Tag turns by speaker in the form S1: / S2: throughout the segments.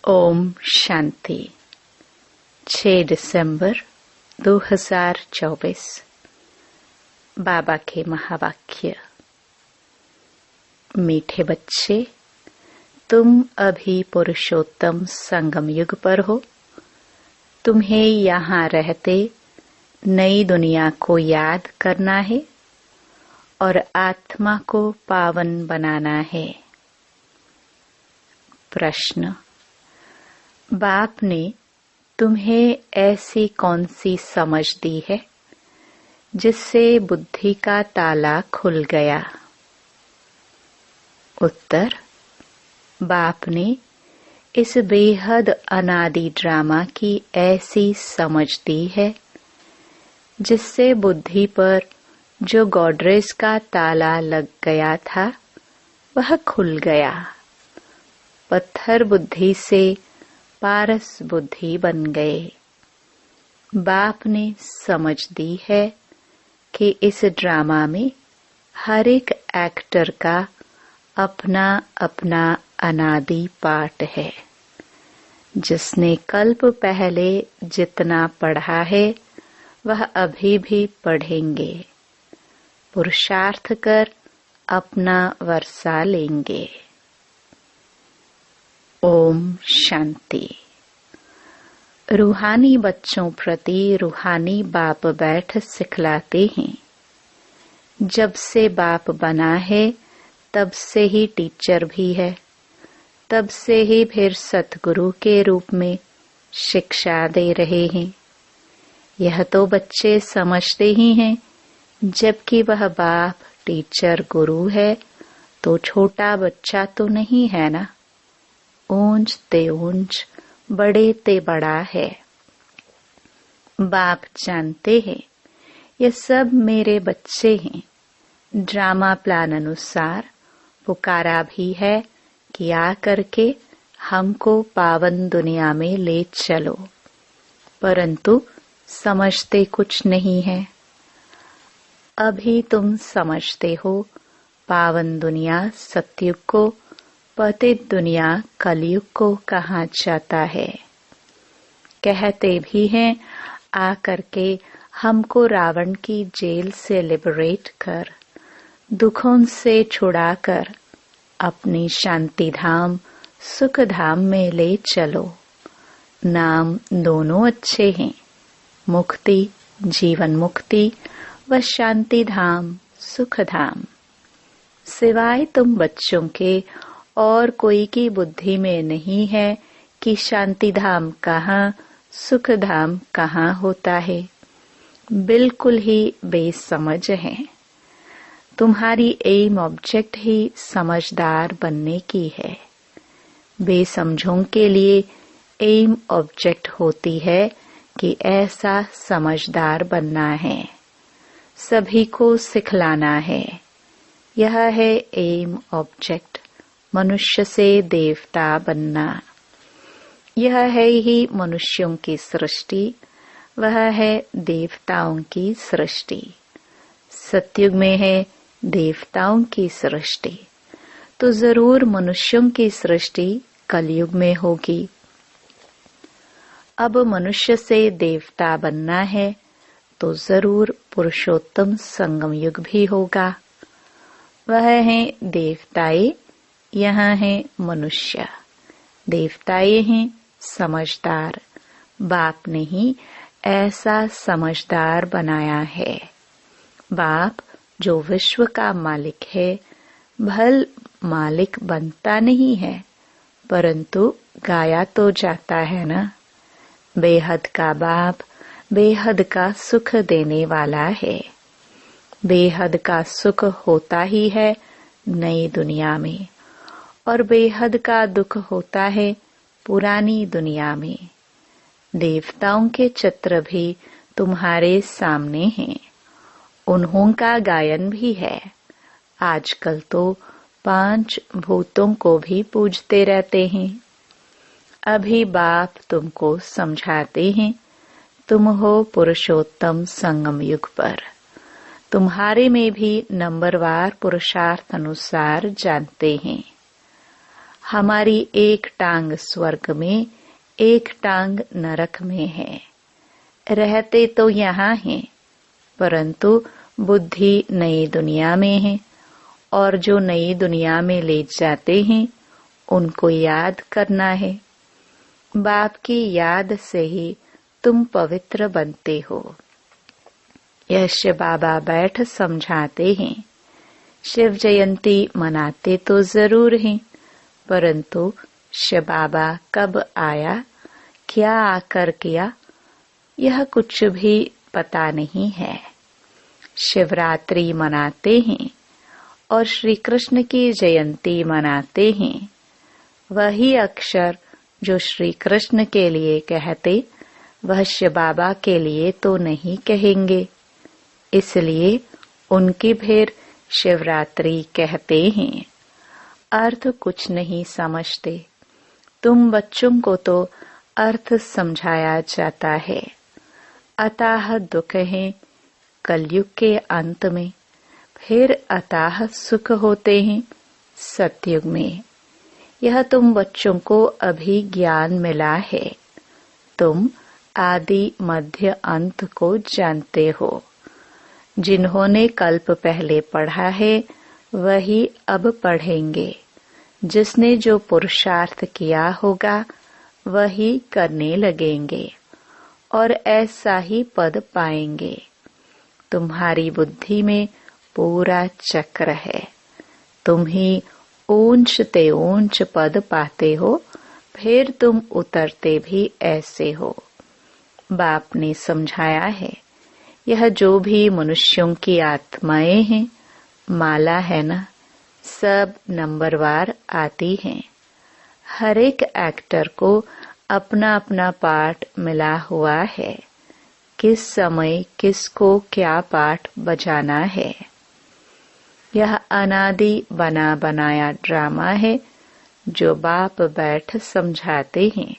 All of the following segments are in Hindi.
S1: ओम शांति। 6 दिसंबर 2024। बाबा के महावाक्य। मीठे बच्चे, तुम अभी पुरुषोत्तम संगम युग पर हो। तुम्हें यहाँ रहते नई दुनिया को याद करना है और आत्मा को पावन बनाना है। प्रश्न: बाप ने तुम्हें ऐसी कौन सी समझ दी है जिससे बुद्धि का ताला खुल गया? उत्तर: बाप ने इस बेहद अनादि ड्रामा की ऐसी समझ दी है जिससे बुद्धि पर जो गॉड्रेज का ताला लग गया था वह खुल गया। पत्थर बुद्धि से पारस बुद्धि बन गए। बाप ने समझ दी है कि इस ड्रामा में हर एक एक्टर का अपना अपना अनादि पार्ट है। जिसने कल्प पहले जितना पढ़ा है वह अभी भी पढ़ेंगे। पुरुषार्थ कर अपना वर्षा लेंगे। ओम शांति। रूहानी बच्चों प्रति रूहानी बाप बैठ सिखलाते हैं। जब से बाप बना है तब से ही टीचर भी है, तब से ही फिर सतगुरु के रूप में शिक्षा दे रहे हैं। यह तो बच्चे समझते ही हैं, जबकि वह बाप टीचर गुरु है तो छोटा बच्चा तो नहीं है ना। ऊंच ते ऊंच, बड़े ते बड़ा है। बाप जानते हैं ये सब मेरे बच्चे हैं। ड्रामा प्लान अनुसार पुकारा भी है कि आ करके हमको पावन दुनिया में ले चलो, परंतु समझते कुछ नहीं है। अभी तुम समझते हो पावन दुनिया सतयुग को, पतित दुनिया कलयुग को कहा जाता है। कहते भी हैं आ करके हमको रावण की जेल से लिबरेट कर, दुखों से छुड़ाकर अपनी शांति धाम सुख धाम में ले चलो। नाम दोनों अच्छे हैं, मुक्ति जीवन मुक्ति व शांति धाम सुख धाम। सिवाय तुम बच्चों के और कोई की बुद्धि में नहीं है कि शांति धाम कहाँ सुख धाम कहाँ होता है। बिल्कुल ही बेसमझ है। तुम्हारी एम ऑब्जेक्ट ही समझदार बनने की है। बेसमझों के लिए एम ऑब्जेक्ट होती है कि ऐसा समझदार बनना है, सभी को सिखलाना है। यह है एम ऑब्जेक्ट, मनुष्य से देवता बनना। यह है ही मनुष्यों की सृष्टि, वह है देवताओं की सृष्टि। सतयुग में है देवताओं की सृष्टि, तो जरूर मनुष्यों की सृष्टि कलयुग में होगी। अब मनुष्य से देवता बनना है तो जरूर पुरुषोत्तम संगम युग भी होगा। वह है देवताएं, यहाँ है मनुष्य। देवताएं हैं समझदार, बाप ने ही ऐसा समझदार बनाया है। बाप जो विश्व का मालिक है, भल मालिक बनता नहीं है, परंतु गाया तो जाता है ना। बेहद का बाप बेहद का सुख देने वाला है। बेहद का सुख होता ही है नई दुनिया में, और बेहद का दुख होता है पुरानी दुनिया में। देवताओं के चित्र भी तुम्हारे सामने हैं, उन्हों का गायन भी है। आजकल तो 5 भूतों को भी पूजते रहते हैं। अभी बाप तुमको समझाते हैं, तुम हो पुरुषोत्तम संगम युग पर। तुम्हारे में भी नंबरवार पुरुषार्थ अनुसार जानते हैं। हमारी एक टांग स्वर्ग में, एक टांग नरक में है। रहते तो यहाँ हैं, परंतु बुद्धि नई दुनिया में है, और जो नई दुनिया में ले जाते हैं उनको याद करना है। बाप की याद से ही तुम पवित्र बनते हो। यश बाबा बैठ समझाते हैं। शिव जयंती मनाते तो जरूर हैं, परंतु शिव बाबा कब आया, क्या आकर किया, यह कुछ भी पता नहीं है। शिवरात्रि मनाते हैं और श्री कृष्ण की जयंती मनाते हैं। वही अक्षर जो श्री कृष्ण के लिए कहते, वह शिव बाबा के लिए तो नहीं कहेंगे, इसलिए उनकी फिर शिवरात्रि कहते हैं। अर्थ कुछ नहीं समझते। तुम बच्चों को तो अर्थ समझाया जाता है। अथाह दुख है कलयुग के अंत में, फिर अथाह सुख होते हैं सतयुग में। यह तुम बच्चों को अभी ज्ञान मिला है। तुम आदि मध्य अंत को जानते हो। जिन्होंने कल्प पहले पढ़ा है वही अब पढ़ेंगे। जिसने जो पुरुषार्थ किया होगा वही करने लगेंगे और ऐसा ही पद पाएंगे। तुम्हारी बुद्धि में पूरा चक्र है। तुम ही ऊंच ते ऊंच पद पाते हो, फिर तुम उतरते भी ऐसे हो। बाप ने समझाया है, यह जो भी मनुष्यों की आत्माएं हैं, माला है ना, सब नंबरवार आती हैं। हर एक एक्टर को अपना अपना पार्ट मिला हुआ है। किस समय किसको क्या पार्ट बजाना है। यह अनादि बना बनाया ड्रामा है जो बाप बैठ समझाते हैं।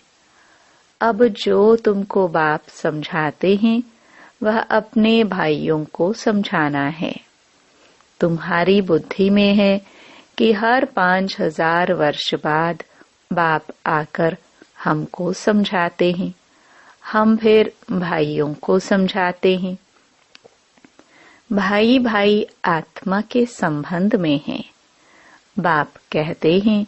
S1: अब जो तुमको बाप समझाते हैं वह अपने भाइयों को समझाना है। तुम्हारी बुद्धि में है कि हर 5000 वर्ष बाद बाप आकर हमको समझाते हैं, हम फिर भाइयों को समझाते हैं। भाई भाई आत्मा के संबंध में हैं। बाप कहते हैं,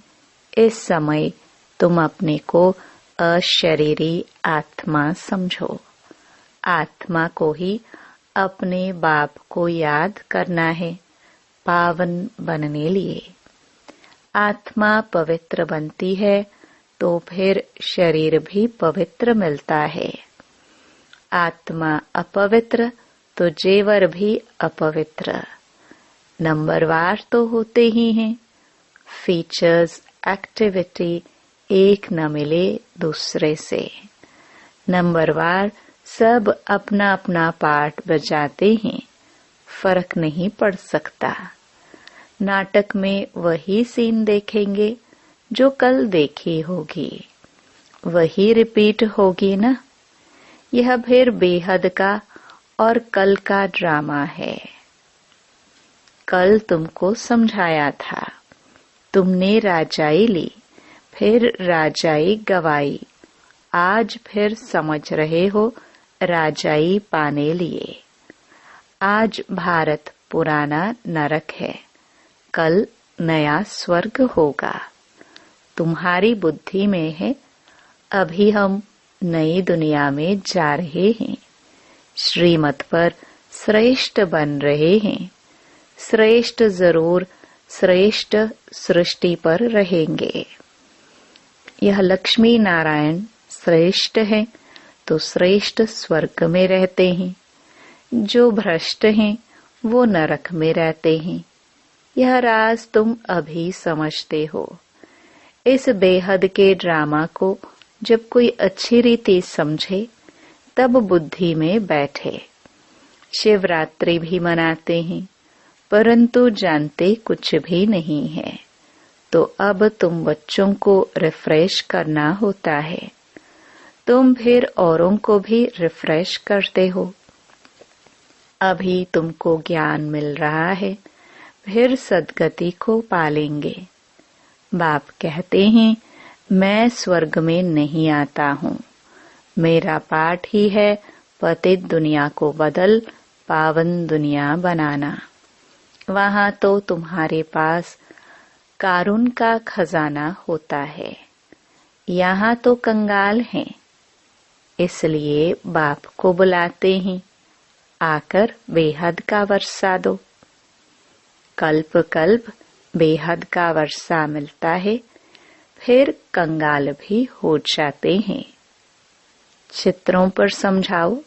S1: इस समय तुम अपने को अशरीरी आत्मा समझो। आत्मा को ही अपने बाप को याद करना है पावन बनने लिए। आत्मा पवित्र बनती है तो फिर शरीर भी पवित्र मिलता है। आत्मा अपवित्र तो जेवर भी अपवित्र। नंबरवार तो होते ही हैं। फीचर्स, एक्टिविटी एक न मिले दूसरे से। नंबरवार सब अपना अपना पार्ट बजाते हैं, फर्क नहीं पड़ सकता। नाटक में वही सीन देखेंगे जो कल देखी होगी, वही रिपीट होगी ना। यह फिर बेहद का और कल का ड्रामा है। कल तुमको समझाया था, तुमने राजाई ली, फिर राजाई गवाई। आज फिर समझ रहे हो राजाई पाने लिए। आज भारत पुराना नरक है, कल नया स्वर्ग होगा। तुम्हारी बुद्धि में है अभी हम नई दुनिया में जा रहे हैं, श्रीमत पर श्रेष्ठ बन रहे हैं। श्रेष्ठ जरूर श्रेष्ठ सृष्टि पर रहेंगे। यह लक्ष्मी नारायण श्रेष्ठ है तो श्रेष्ठ स्वर्ग में रहते हैं। जो भ्रष्ट हैं वो नरक में रहते हैं। यह राज तुम अभी समझते हो। इस बेहद के ड्रामा को जब कोई अच्छी रीति समझे तब बुद्धि में बैठे। शिवरात्रि भी मनाते हैं परंतु जानते कुछ भी नहीं है। तो अब तुम बच्चों को रिफ्रेश करना होता है। तुम फिर औरों को भी रिफ्रेश करते हो। अभी तुमको ज्ञान मिल रहा है, फिर सद्गति को पालेंगे। बाप कहते हैं, मैं स्वर्ग में नहीं आता हूँ। मेरा पाठ ही है पतित दुनिया को बदल पावन दुनिया बनाना। वहाँ तो तुम्हारे पास कारुण का खजाना होता है, यहाँ तो कंगाल हैं। इसलिए बाप को बुलाते हैं, आकर बेहद का वर्षा दो। कल्प कल्प बेहद का वर्षा मिलता है, फिर कंगाल भी हो जाते हैं। चित्रों पर समझाओ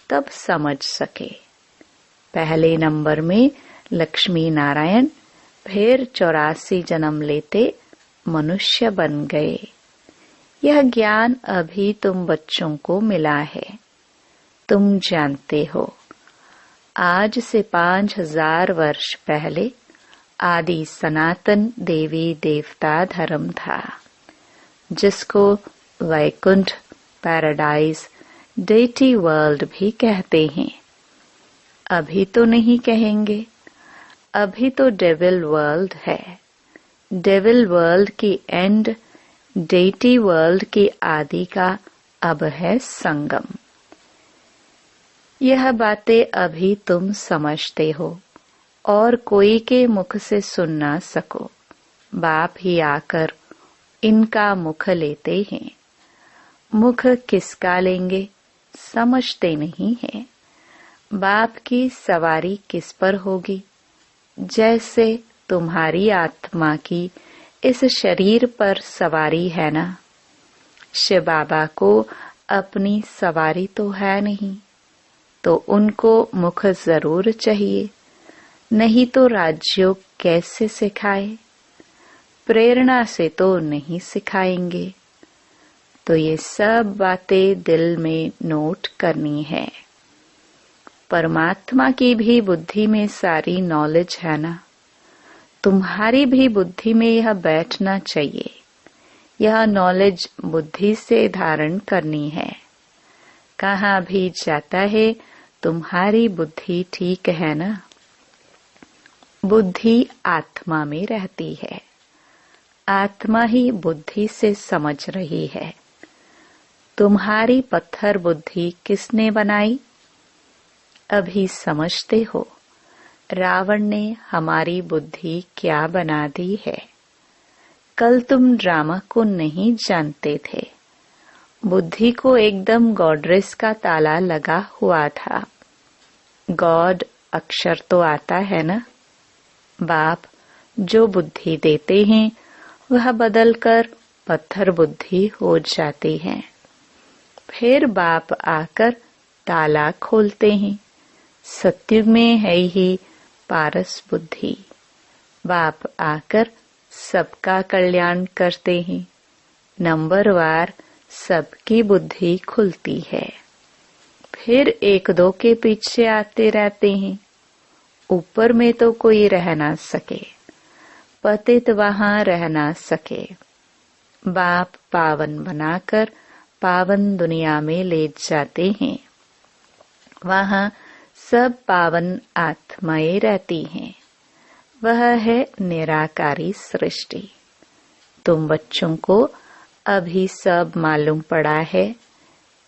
S1: तब समझ सके। पहले नंबर में लक्ष्मी नारायण, फिर 84 जन्म लेते मनुष्य बन गए। यह ज्ञान अभी तुम बच्चों को मिला है। तुम जानते हो, आज से 5000 वर्ष पहले आदि सनातन देवी देवता धर्म था, जिसको वैकुंठ, पैराडाइज, डेटी वर्ल्ड भी कहते हैं। अभी तो नहीं कहेंगे, अभी तो डेविल वर्ल्ड है। डेविल वर्ल्ड की एंड, डेटी वर्ल्ड की आदि का अब है संगम। यह बातें अभी तुम समझते हो और कोई के मुख से सुन ना सको। बाप ही आकर इनका मुख लेते हैं। मुख किसका लेंगे समझते नहीं है। बाप की सवारी किस पर होगी? जैसे तुम्हारी आत्मा की इस शरीर पर सवारी है ना। शिव बाबा को अपनी सवारी तो है नहीं, तो उनको मुख जरूर चाहिए, नहीं तो राजयोग कैसे सिखाए? प्रेरणा से तो नहीं सिखाएंगे। तो ये सब बातें दिल में नोट करनी है। परमात्मा की भी बुद्धि में सारी नॉलेज है ना, तुम्हारी भी बुद्धि में यह बैठना चाहिए। यह नॉलेज बुद्धि से धारण करनी है। कहाँ भी जाता है तुम्हारी बुद्धि ठीक है ना। बुद्धि आत्मा में रहती है, आत्मा ही बुद्धि से समझ रही है। तुम्हारी पत्थर बुद्धि किसने बनाई? अभी समझते हो, रावण ने हमारी बुद्धि क्या बना दी है। कल तुम ड्रामा को नहीं जानते थे। बुद्धि को एकदम गॉडरेस का ताला लगा हुआ था। गॉड अक्षर तो आता है ना। बाप जो बुद्धि देते हैं वह बदलकर पत्थर बुद्धि हो जाती है। फिर बाप आकर ताला खोलते हैं। सत्युग में है ही पारस बुद्धि। बाप आकर सबका कल्याण करते हैं। नंबरवार सबकी बुद्धि खुलती है। फिर एक दो के पीछे आते रहते हैं। ऊपर में तो कोई रह ना सके, पतित वहां रह ना सके। बाप पावन बनाकर पावन दुनिया में ले जाते हैं। वहां सब पावन आत्माएं रहती हैं। वह है निराकारी सृष्टि। तुम बच्चों को अभी सब मालूम पड़ा है,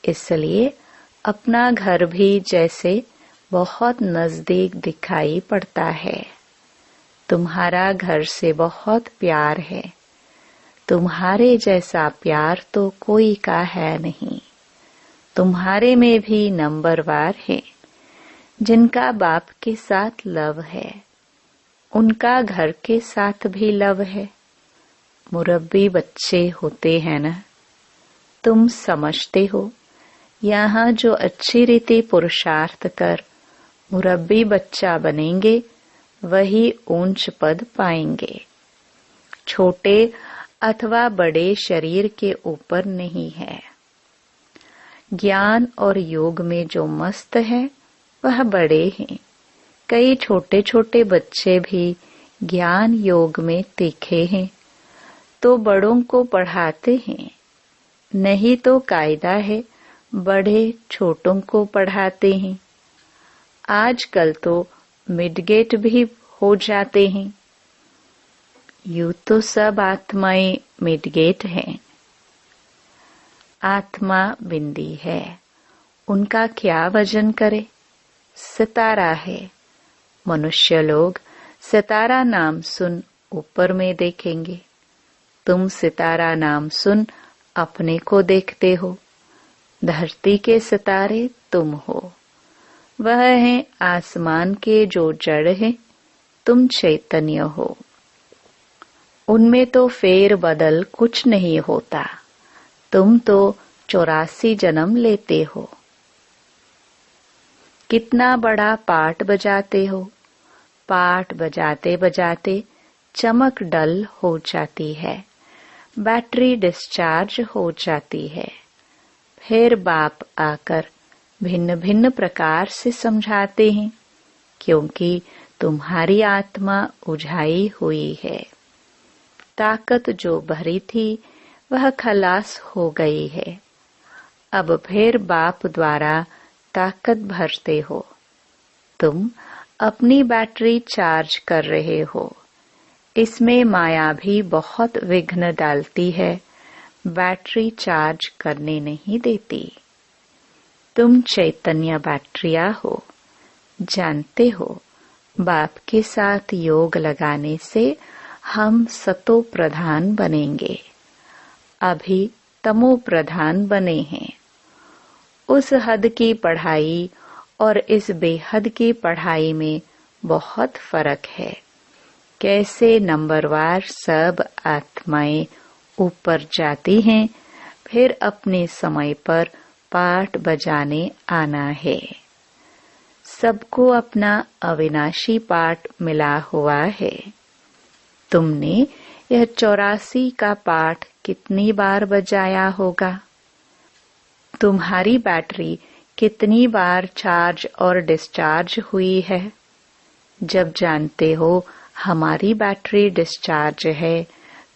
S1: इसलिए अपना घर भी जैसे बहुत नजदीक दिखाई पड़ता है। तुम्हारा घर से बहुत प्यार है। तुम्हारे जैसा प्यार तो कोई का है नहीं। तुम्हारे में भी नंबरवार है। जिनका बाप के साथ लव है, उनका घर के साथ भी लव है। मुरब्बी बच्चे होते हैं ना, तुम समझते हो। यहाँ जो अच्छी रीति पुरुषार्थ कर मुरब्बी बच्चा बनेंगे, वही ऊंच पद पाएंगे। छोटे अथवा बड़े शरीर के ऊपर नहीं है। ज्ञान और योग में जो मस्त है वह बड़े हैं। कई छोटे छोटे बच्चे भी ज्ञान योग में तीखे हैं, तो बड़ों को पढ़ाते हैं। नहीं तो कायदा है बड़े छोटों को पढ़ाते हैं। आजकल तो मिडगेट भी हो जाते हैं। यूं तो सब आत्माएं मिडगेट हैं। आत्मा बिंदी है, उनका क्या वजन करे? सितारा है। मनुष्य लोग सितारा नाम सुन ऊपर में देखेंगे। तुम सितारा नाम सुन अपने को देखते हो। धरती के सितारे तुम हो। वह है आसमान के जो जड़ है, तुम चैतन्य हो। उनमें तो फेर बदल कुछ नहीं होता। तुम तो 84 जन्म लेते हो। कितना बड़ा पाठ बजाते हो। पाठ बजाते बजाते चमक डल हो जाती है, बैटरी डिस्चार्ज हो जाती है। फिर बाप आकर भिन्न भिन्न प्रकार से समझाते हैं, क्योंकि तुम्हारी आत्मा उझाई हुई है। ताकत जो भरी थी वह खलास हो गई है। अब फिर बाप द्वारा ताकत भरते हो। तुम अपनी बैटरी चार्ज कर रहे हो। इसमें माया भी बहुत विघ्न डालती है, बैटरी चार्ज करने नहीं देती। तुम चैतन्य बैटरिया हो। जानते हो, बाप के साथ योग लगाने से हम सतो प्रधान बनेंगे। अभी तमो प्रधान बने हैं। उस हद की पढ़ाई और इस बेहद की पढ़ाई में बहुत फर्क है। कैसे नंबरवार सब आत्माएं ऊपर जाती हैं, फिर अपने समय पर पाठ बजाने आना है। सबको अपना अविनाशी पाठ मिला हुआ है। तुमने यह 84 का पाठ कितनी बार बजाया होगा? तुम्हारी बैटरी कितनी बार चार्ज और डिस्चार्ज हुई है? जब जानते हो हमारी बैटरी डिस्चार्ज है,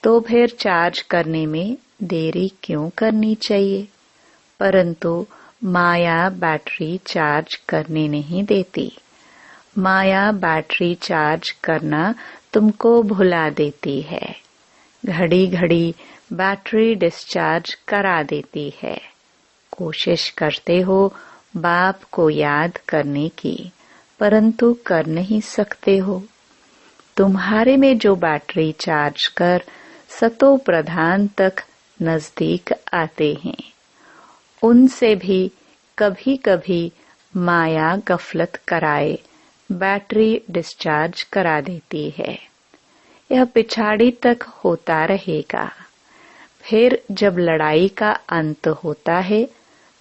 S1: तो फिर चार्ज करने में देरी क्यों करनी चाहिए? परंतु माया बैटरी चार्ज करने नहीं देती। माया बैटरी चार्ज करना तुमको भुला देती है। घड़ी घड़ी बैटरी डिस्चार्ज करा देती है। कोशिश करते हो बाप को याद करने की, परंतु कर नहीं सकते हो। तुम्हारे में जो बैटरी चार्ज कर सतो प्रधान तक नजदीक आते हैं, उनसे भी कभी कभी माया गफलत कराए बैटरी डिस्चार्ज करा देती है। यह पिछाड़ी तक होता रहेगा। फिर जब लड़ाई का अंत होता है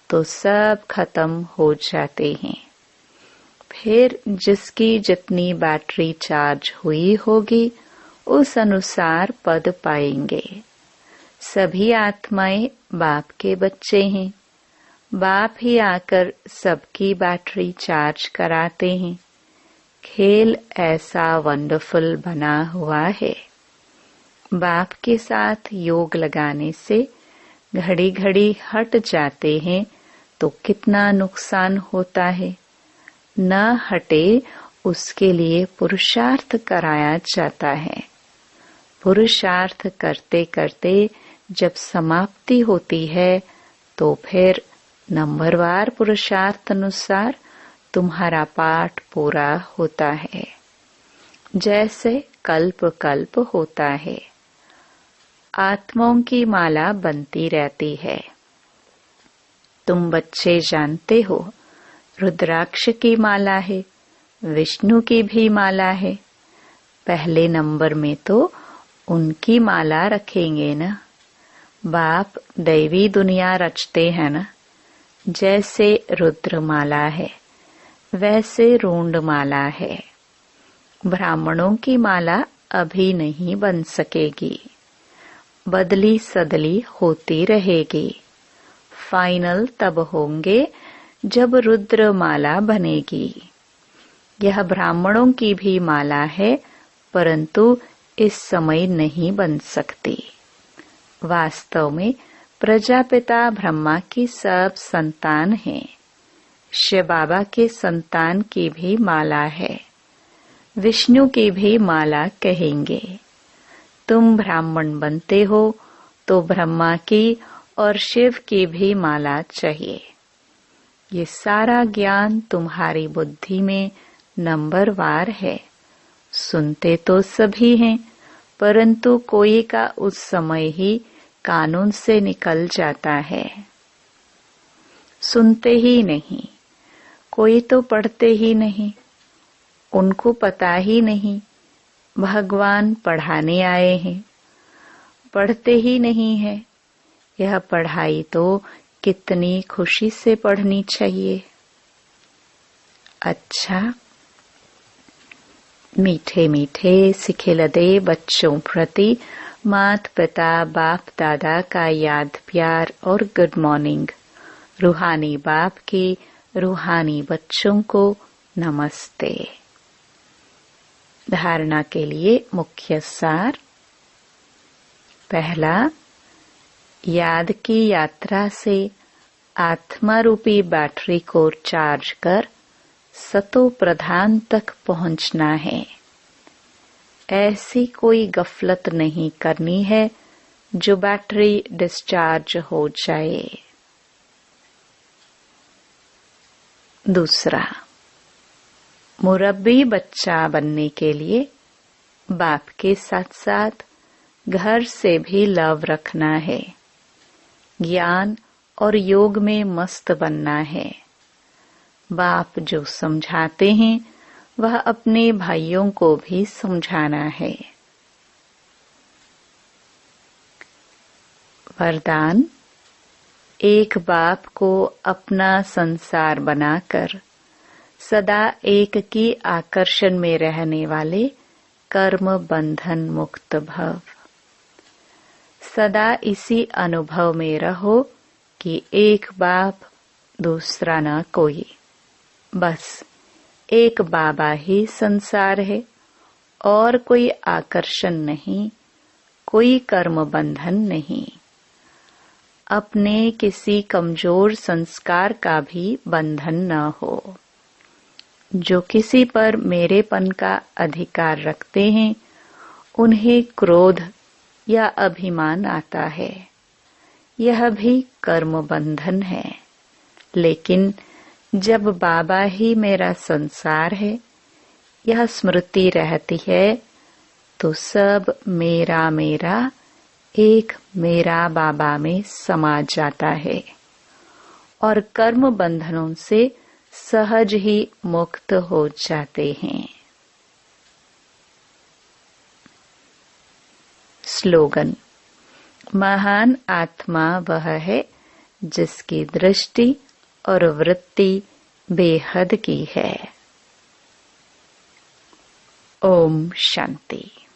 S1: तो सब खत्म हो जाते हैं। फिर जिसकी जितनी बैटरी चार्ज हुई होगी उस अनुसार पद पाएंगे। सभी आत्माएं बाप के बच्चे हैं। बाप ही आकर सबकी बैटरी चार्ज कराते हैं। खेल ऐसा वंडरफुल बना हुआ है। बाप के साथ योग लगाने से घड़ी घड़ी हट जाते हैं तो कितना नुकसान होता है। न हटे उसके लिए पुरुषार्थ कराया जाता है। पुरुषार्थ करते करते जब समाप्ति होती है तो फिर नंबरवार पुरुषार्थ अनुसार तुम्हारा पाठ पूरा होता है, जैसे कल्प कल्प होता है। आत्माओं की माला बनती रहती है। तुम बच्चे जानते हो, रुद्राक्ष की माला है, विष्णु की भी माला है। पहले नंबर में तो उनकी माला रखेंगे ना। बाप दैवी दुनिया रचते हैं ना। जैसे रुद्र माला है, वैसे रूंड माला है। ब्राह्मणों की माला अभी नहीं बन सकेगी, बदली सदली होती रहेगी। फाइनल तब होंगे जब रुद्र माला बनेगी। यह ब्राह्मणों की भी माला है, परंतु इस समय नहीं बन सकती। वास्तव में प्रजापिता ब्रह्मा की सब संतान हैं। शिव बाबा के संतान की भी माला है। विष्णु की भी माला कहेंगे। तुम ब्राह्मण बनते हो तो ब्रह्मा की और शिव की भी माला चाहिए। ये सारा ज्ञान तुम्हारी बुद्धि में नंबरवार है। सुनते तो सभी हैं, परंतु कोई का उस समय ही कानून से निकल जाता है। सुनते ही नहीं, कोई तो पढ़ते ही नहीं, उनको पता ही नहीं भगवान पढ़ाने आए हैं। पढ़ते ही नहीं है। यह पढ़ाई तो कितनी खुशी से पढ़नी चाहिए। अच्छा, मीठे मीठे सिखिलदे बच्चों प्रति माता पिता बाप दादा का याद प्यार और गुड मॉर्निंग। रूहानी बाप की रूहानी बच्चों को नमस्ते। धारणा के लिए मुख्य सार। पहला, याद की यात्रा से आत्मा रूपी बैटरी को चार्ज कर सतो प्रधान तक पहुंचना है। ऐसी कोई गफलत नहीं करनी है जो बैटरी डिस्चार्ज हो जाए। दूसरा, मुरब्बी बच्चा बनने के लिए बाप के साथ साथ घर से भी लव रखना है। ज्ञान और योग में मस्त बनना है। बाप जो समझाते हैं वह अपने भाइयों को भी समझाना है। वरदान, एक बाप को अपना संसार बनाकर सदा एक की आकर्षण में रहने वाले कर्म बंधन मुक्त भव। सदा इसी अनुभव में रहो कि एक बाप, दूसरा न कोई, बस एक बाबा ही संसार है और कोई आकर्षण नहीं, कोई कर्म बंधन नहीं। अपने किसी कमजोर संस्कार का भी बंधन न हो। जो किसी पर मेरेपन का अधिकार रखते हैं उन्हें क्रोध या अभिमान आता है। यह भी कर्म बंधन है। लेकिन जब बाबा ही मेरा संसार है, यह स्मृति रहती है, तो सब मेरा मेरा एक मेरा बाबा में समा जाता है और कर्म बंधनों से सहज ही मुक्त हो जाते हैं। स्लोगन, महान आत्मा वह है जिसकी दृष्टि और वृत्ति बेहद की है। ओम शांति।